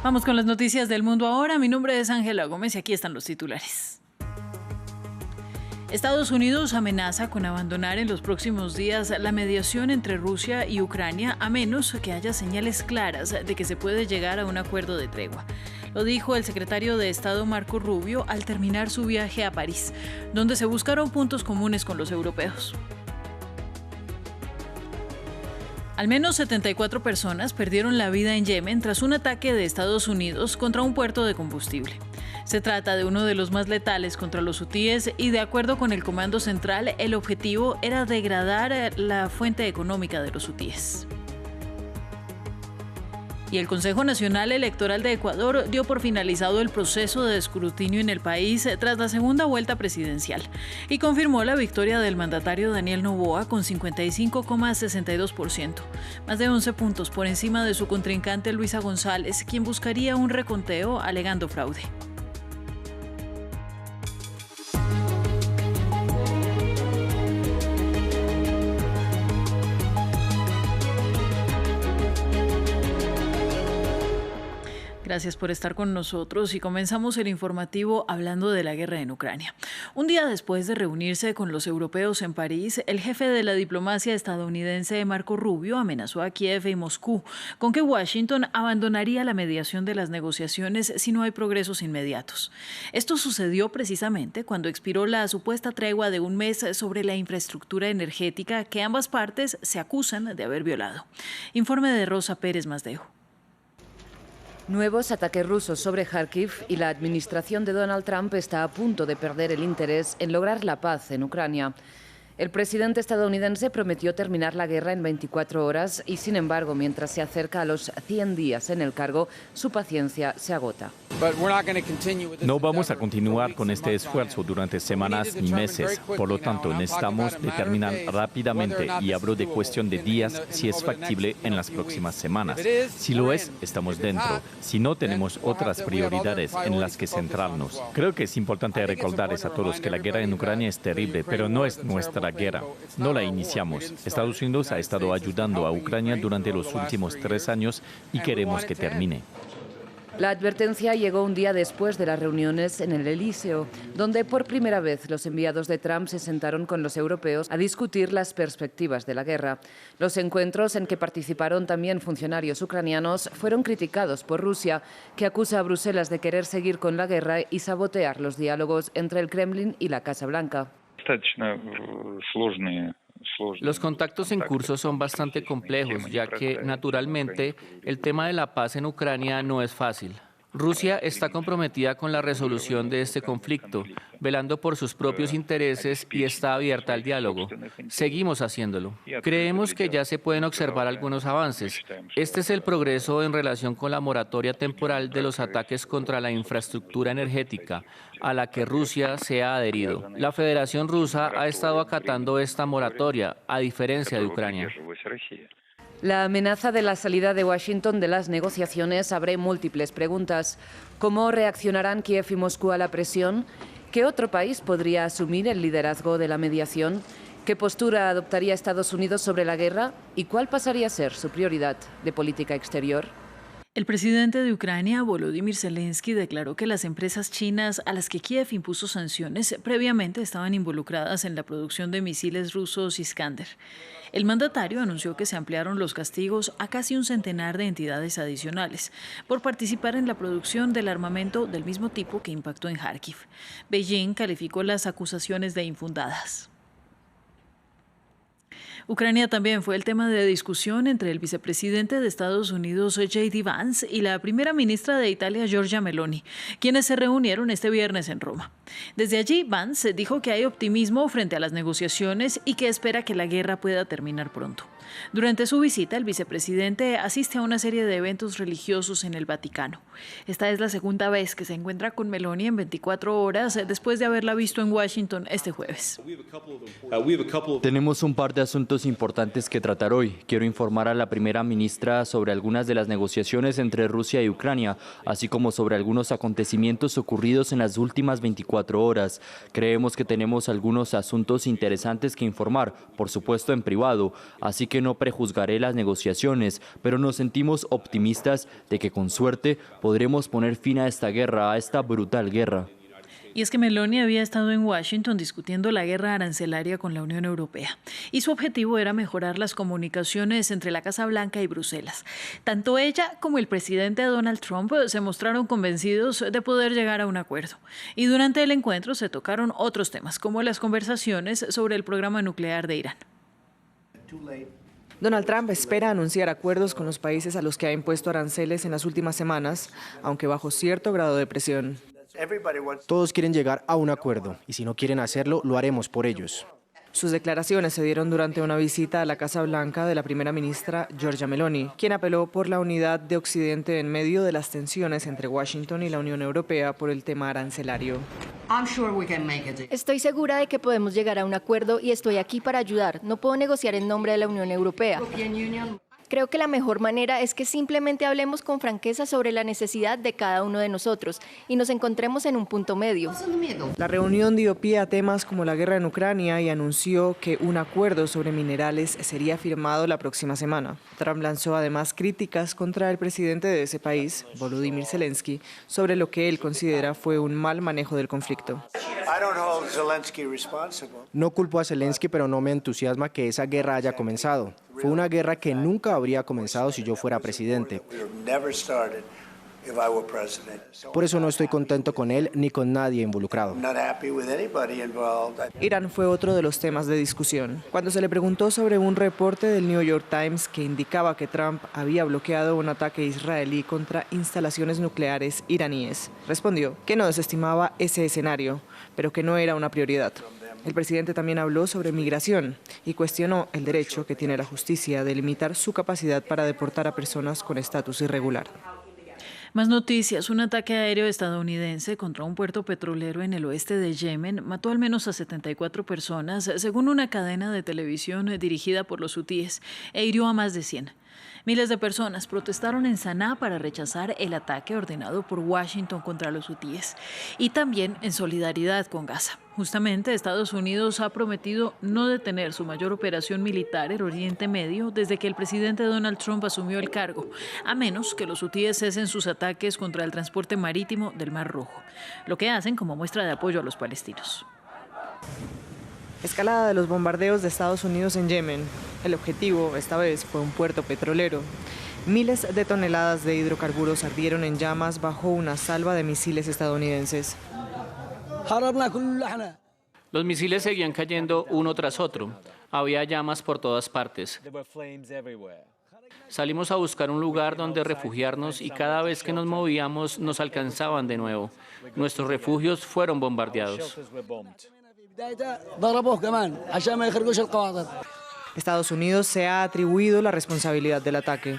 Vamos con las noticias del mundo ahora. Mi nombre es Ángela Gómez y aquí están los titulares. Estados Unidos amenaza con abandonar en los próximos días la mediación entre Rusia y Ucrania a menos que haya señales claras de que se puede llegar a un acuerdo de tregua. Lo dijo el secretario de Estado Marco Rubio al terminar su viaje a París, donde se buscaron puntos comunes con los europeos. Al menos 74 personas perdieron la vida en Yemen tras un ataque de Estados Unidos contra un puerto de combustible. Se trata de uno de los más letales contra los hutíes y, de acuerdo con el Comando Central, el objetivo era degradar la fuente económica de los hutíes. Y el Consejo Nacional Electoral de Ecuador dio por finalizado el proceso de escrutinio en el país tras la segunda vuelta presidencial y confirmó la victoria del mandatario Daniel Noboa con 55,62%, más de 11 puntos por encima de su contrincante Luisa González, quien buscaría un reconteo alegando fraude. Gracias por estar con nosotros y comenzamos el informativo hablando de la guerra en Ucrania. Un día después de reunirse con los europeos en París, el jefe de la diplomacia estadounidense Marco Rubio amenazó a Kiev y Moscú con que Washington abandonaría la mediación de las negociaciones si no hay progresos inmediatos. Esto sucedió precisamente cuando expiró la supuesta tregua de un mes sobre la infraestructura energética que ambas partes se acusan de haber violado. Informe de Rosa Pérez Masdejo. Nuevos ataques rusos sobre Kharkiv y la administración de Donald Trump está a punto de perder el interés en lograr la paz en Ucrania. El presidente estadounidense prometió terminar la guerra en 24 horas y, sin embargo, mientras se acerca a los 100 días en el cargo, su paciencia se agota. No vamos a continuar con este esfuerzo durante semanas ni meses. Por lo tanto, necesitamos determinar rápidamente, y hablo de cuestión de días, si es factible en las próximas semanas. Si lo es, estamos dentro. Si no, tenemos otras prioridades en las que centrarnos. Creo que es importante recordarles a todos que la guerra en Ucrania es terrible, pero no es nuestra guerra. No la iniciamos. Estados Unidos ha estado ayudando a Ucrania durante los últimos 3 años y queremos que termine. La advertencia llegó un día después de las reuniones en el Elíseo, donde por primera vez los enviados de Trump se sentaron con los europeos a discutir las perspectivas de la guerra. Los encuentros, en que participaron también funcionarios ucranianos, fueron criticados por Rusia, que acusa a Bruselas de querer seguir con la guerra y sabotear los diálogos entre el Kremlin y la Casa Blanca. Los contactos en curso son bastante complejos, ya que, naturalmente, el tema de la paz en Ucrania no es fácil. Rusia está comprometida con la resolución de este conflicto, velando por sus propios intereses y está abierta al diálogo. Seguimos haciéndolo. Creemos que ya se pueden observar algunos avances. Este es el progreso en relación con la moratoria temporal de los ataques contra la infraestructura energética, a la que Rusia se ha adherido. La Federación Rusa ha estado acatando esta moratoria, a diferencia de Ucrania. La amenaza de la salida de Washington de las negociaciones abre múltiples preguntas. ¿Cómo reaccionarán Kiev y Moscú a la presión? ¿Qué otro país podría asumir el liderazgo de la mediación? ¿Qué postura adoptaría Estados Unidos sobre la guerra? ¿Y cuál pasaría a ser su prioridad de política exterior? El presidente de Ucrania, Volodymyr Zelensky, declaró que las empresas chinas a las que Kiev impuso sanciones previamente estaban involucradas en la producción de misiles rusos Iskander. El mandatario anunció que se ampliaron los castigos a casi un centenar de entidades adicionales por participar en la producción del armamento del mismo tipo que impactó en Kharkiv. Beijing calificó las acusaciones de infundadas. Ucrania también fue el tema de discusión entre el vicepresidente de Estados Unidos, J.D. Vance, y la primera ministra de Italia, Giorgia Meloni, quienes se reunieron este viernes en Roma. Desde allí, Vance dijo que hay optimismo frente a las negociaciones y que espera que la guerra pueda terminar pronto. Durante su visita, el vicepresidente asiste a una serie de eventos religiosos en el Vaticano. Esta es la segunda vez que se encuentra con Meloni en 24 horas después de haberla visto en Washington este jueves. Tenemos un par de asuntos importantes que tratar hoy. Quiero informar a la primera ministra sobre algunas de las negociaciones entre Rusia y Ucrania, así como sobre algunos acontecimientos ocurridos en las últimas 24 horas. Creemos que tenemos algunos asuntos interesantes que informar, por supuesto en privado, así que que no prejuzgaré las negociaciones, pero nos sentimos optimistas de que con suerte podremos poner fin a esta guerra, a esta brutal guerra. Y es que Meloni había estado en Washington discutiendo la guerra arancelaria con la Unión Europea. Y su objetivo era mejorar las comunicaciones entre la Casa Blanca y Bruselas. Tanto ella como el presidente Donald Trump se mostraron convencidos de poder llegar a un acuerdo. Y durante el encuentro se tocaron otros temas, como las conversaciones sobre el programa nuclear de Irán. Donald Trump espera anunciar acuerdos con los países a los que ha impuesto aranceles en las últimas semanas, aunque bajo cierto grado de presión. Todos quieren llegar a un acuerdo y si no quieren hacerlo, lo haremos por ellos. Sus declaraciones se dieron durante una visita a la Casa Blanca de la primera ministra Giorgia Meloni, quien apeló por la unidad de Occidente en medio de las tensiones entre Washington y la Unión Europea por el tema arancelario. Estoy segura de que podemos llegar a un acuerdo y estoy aquí para ayudar. No puedo negociar en nombre de la Unión Europea. Creo que la mejor manera es que simplemente hablemos con franqueza sobre la necesidad de cada uno de nosotros y nos encontremos en un punto medio. La reunión dio pie a temas como la guerra en Ucrania y anunció que un acuerdo sobre minerales sería firmado la próxima semana. Trump lanzó además críticas contra el presidente de ese país, Volodymyr Zelensky, sobre lo que él considera fue un mal manejo del conflicto. No culpo a Zelensky, pero no me entusiasma que esa guerra haya comenzado. Fue una guerra que nunca habría comenzado si yo fuera presidente. Por eso no estoy contento con él ni con nadie involucrado. Irán fue otro de los temas de discusión. Cuando se le preguntó sobre un reporte del New York Times que indicaba que Trump había bloqueado un ataque israelí contra instalaciones nucleares iraníes, respondió que no desestimaba ese escenario, pero que no era una prioridad. El presidente también habló sobre migración y cuestionó el derecho que tiene la justicia de limitar su capacidad para deportar a personas con estatus irregular. Más noticias. Un ataque aéreo estadounidense contra un puerto petrolero en el oeste de Yemen mató al menos a 74 personas, según una cadena de televisión dirigida por los hutíes, e hirió a más de 100. Miles de personas protestaron en Saná para rechazar el ataque ordenado por Washington contra los hutíes y también en solidaridad con Gaza. Justamente, Estados Unidos ha prometido no detener su mayor operación militar en Oriente Medio desde que el presidente Donald Trump asumió el cargo, a menos que los hutíes cesen sus ataques contra el transporte marítimo del Mar Rojo, lo que hacen como muestra de apoyo a los palestinos. Escalada de los bombardeos de Estados Unidos en Yemen. El objetivo, esta vez, fue un puerto petrolero. Miles de toneladas de hidrocarburos ardieron en llamas bajo una salva de misiles estadounidenses. Los misiles seguían cayendo uno tras otro. Había llamas por todas partes. Salimos a buscar un lugar donde refugiarnos y cada vez que nos movíamos nos alcanzaban de nuevo. Nuestros refugios fueron bombardeados. Estados Unidos se ha atribuido la responsabilidad del ataque.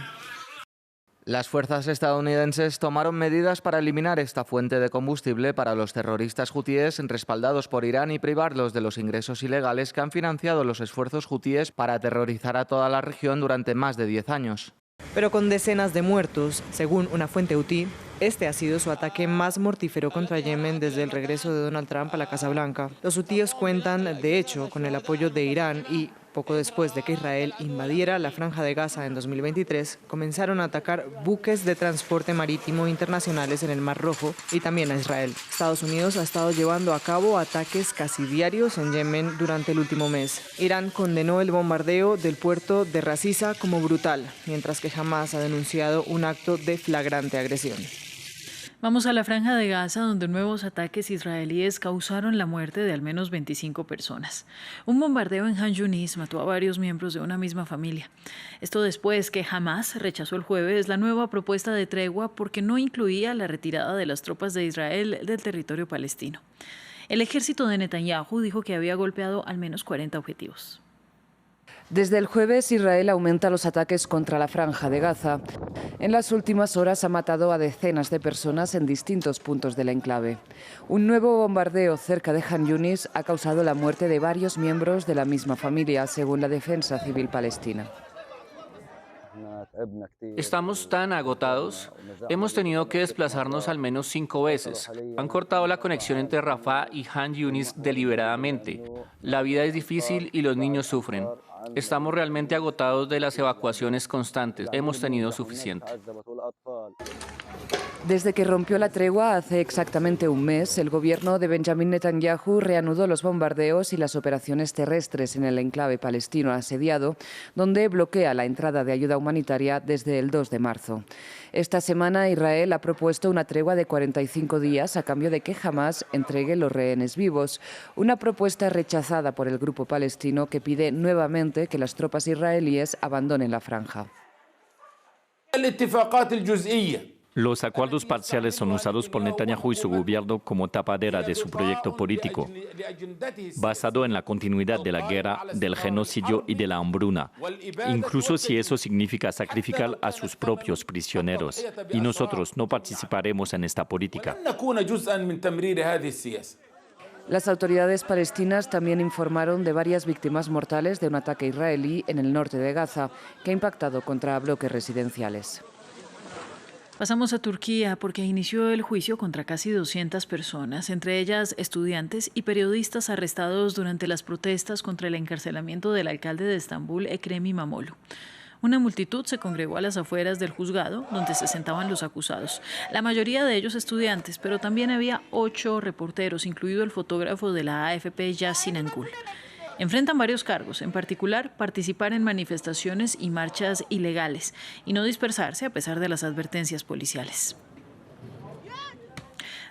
Las fuerzas estadounidenses tomaron medidas para eliminar esta fuente de combustible para los terroristas hutíes respaldados por Irán y privarlos de los ingresos ilegales que han financiado los esfuerzos hutíes para aterrorizar a toda la región durante más de 10 años. Pero con decenas de muertos, según una fuente hutí, este ha sido su ataque más mortífero contra Yemen desde el regreso de Donald Trump a la Casa Blanca. Los hutíes cuentan, de hecho, con el apoyo de Irán y, poco después de que Israel invadiera la Franja de Gaza en 2023, comenzaron a atacar buques de transporte marítimo internacionales en el Mar Rojo y también a Israel. Estados Unidos ha estado llevando a cabo ataques casi diarios en Yemen durante el último mes. Irán condenó el bombardeo del puerto de Ras Isa como brutal, mientras que Hamás ha denunciado un acto de flagrante agresión. Vamos a la Franja de Gaza, donde nuevos ataques israelíes causaron la muerte de al menos 25 personas. Un bombardeo en Han Yunis mató a varios miembros de una misma familia. Esto después que Hamás rechazó el jueves la nueva propuesta de tregua porque no incluía la retirada de las tropas de Israel del territorio palestino. El ejército de Netanyahu dijo que había golpeado al menos 40 objetivos. Desde el jueves, Israel aumenta los ataques contra la Franja de Gaza. En las últimas horas ha matado a decenas de personas en distintos puntos del enclave. Un nuevo bombardeo cerca de Han Yunis ha causado la muerte de varios miembros de la misma familia, según la Defensa Civil Palestina. Estamos tan agotados. Hemos tenido que desplazarnos al menos 5 veces. Han cortado la conexión entre Rafah y Han Yunis deliberadamente. La vida es difícil y los niños sufren. Estamos realmente agotados de las evacuaciones constantes. Hemos tenido suficiente. Desde que rompió la tregua hace exactamente un mes, el gobierno de Benjamin Netanyahu reanudó los bombardeos y las operaciones terrestres en el enclave palestino asediado, donde bloquea la entrada de ayuda humanitaria desde el 2 de marzo. Esta semana Israel ha propuesto una tregua de 45 días a cambio de que Hamás entregue los rehenes vivos, una propuesta rechazada por el grupo palestino que pide nuevamente que las tropas israelíes abandonen la franja. Los acuerdos parciales son usados por Netanyahu y su gobierno como tapadera de su proyecto político, basado en la continuidad de la guerra, del genocidio y de la hambruna, incluso si eso significa sacrificar a sus propios prisioneros. Y nosotros no participaremos en esta política. Las autoridades palestinas también informaron de varias víctimas mortales de un ataque israelí en el norte de Gaza, que ha impactado contra bloques residenciales. Pasamos a Turquía porque inició el juicio contra casi 200 personas, entre ellas estudiantes y periodistas arrestados durante las protestas contra el encarcelamiento del alcalde de Estambul, Ekrem İmamoğlu. Una multitud se congregó a las afueras del juzgado, donde se sentaban los acusados. La mayoría de ellos estudiantes, pero también había 8 reporteros, incluido el fotógrafo de la AFP, Yasin Angul. Enfrentan varios cargos, en particular participar en manifestaciones y marchas ilegales y no dispersarse a pesar de las advertencias policiales.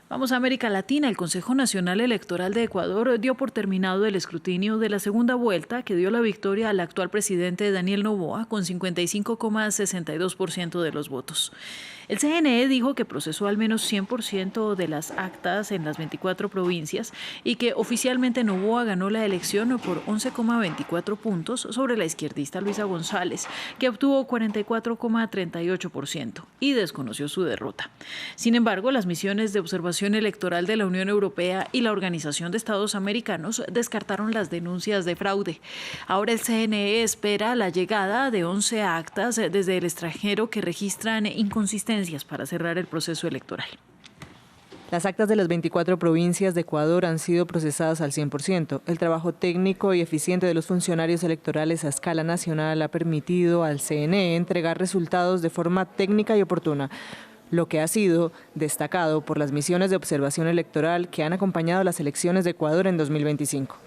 Vamos a América Latina. El Consejo Nacional Electoral de Ecuador dio por terminado el escrutinio de la segunda vuelta que dio la victoria al actual presidente Daniel Noboa con 55,62% de los votos. El CNE dijo que procesó al menos 100% de las actas en las 24 provincias y que oficialmente Noboa ganó la elección por 11,24 puntos sobre la izquierdista Luisa González, que obtuvo 44,38% y desconoció su derrota. Sin embargo, las misiones de observación electoral de la Unión Europea y la Organización de Estados Americanos descartaron las denuncias de fraude. Ahora el CNE espera la llegada de 11 actas desde el extranjero que registran inconsistencias para cerrar el proceso electoral. Las actas de las 24 provincias de Ecuador han sido procesadas al 100%. El trabajo técnico y eficiente de los funcionarios electorales a escala nacional ha permitido al CNE entregar resultados de forma técnica y oportuna, lo que ha sido destacado por las misiones de observación electoral que han acompañado las elecciones de Ecuador en 2025.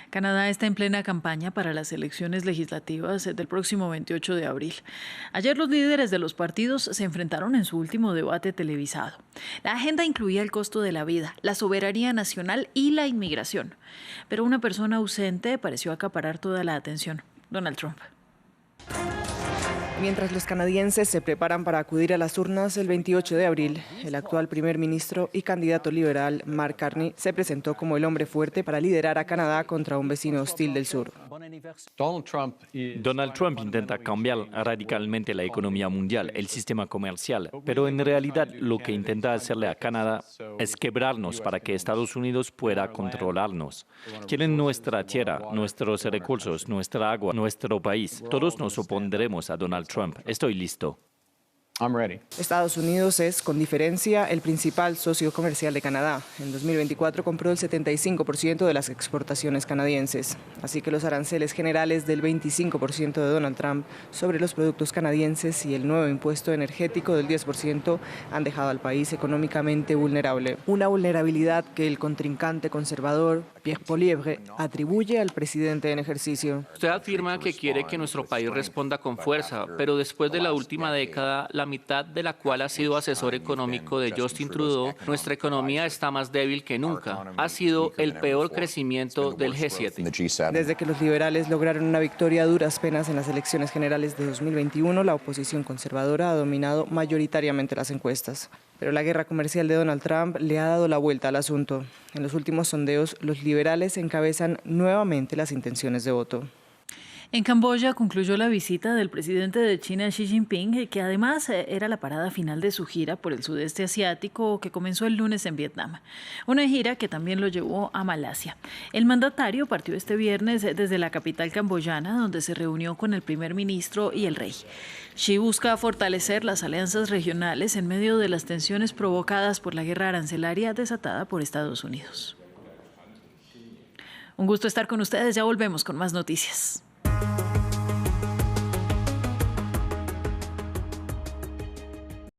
Canadá está en plena campaña para las elecciones legislativas del próximo 28 de abril. Ayer los líderes de los partidos se enfrentaron en su último debate televisado. La agenda incluía el costo de la vida, la soberanía nacional y la inmigración. Pero una persona ausente pareció acaparar toda la atención: Donald Trump. Mientras los canadienses se preparan para acudir a las urnas el 28 de abril, el actual primer ministro y candidato liberal Mark Carney se presentó como el hombre fuerte para liderar a Canadá contra un vecino hostil del sur. Donald Trump intenta cambiar radicalmente la economía mundial, el sistema comercial, pero en realidad lo que intenta hacerle a Canadá es quebrarnos para que Estados Unidos pueda controlarnos. Quieren nuestra tierra, nuestros recursos, nuestra agua, nuestro país. Todos nos opondremos a Donald Trump. Estoy listo. Estados Unidos es, con diferencia, el principal socio comercial de Canadá. En 2024 compró el 75% de las exportaciones canadienses. Así que los aranceles generales del 25% de Donald Trump sobre los productos canadienses y el nuevo impuesto energético del 10% han dejado al país económicamente vulnerable. Una vulnerabilidad que el contrincante conservador, Pierre Poilievre, atribuye al presidente en ejercicio. Usted afirma que quiere que nuestro país responda con fuerza, pero después de la última década, la mitad de la cual ha sido asesor económico de Justin Trudeau, nuestra economía está más débil que nunca. Ha sido el peor crecimiento del G7. Desde que los liberales lograron una victoria a duras penas en las elecciones generales de 2021, la oposición conservadora ha dominado mayoritariamente las encuestas. Pero la guerra comercial de Donald Trump le ha dado la vuelta al asunto. En los últimos sondeos, los liberales encabezan nuevamente las intenciones de voto. En Camboya concluyó la visita del presidente de China, Xi Jinping, que además era la parada final de su gira por el sudeste asiático que comenzó el lunes en Vietnam. Una gira que también lo llevó a Malasia. El mandatario partió este viernes desde la capital camboyana, donde se reunió con el primer ministro y el rey. Xi busca fortalecer las alianzas regionales en medio de las tensiones provocadas por la guerra arancelaria desatada por Estados Unidos. Un gusto estar con ustedes, ya volvemos con más noticias.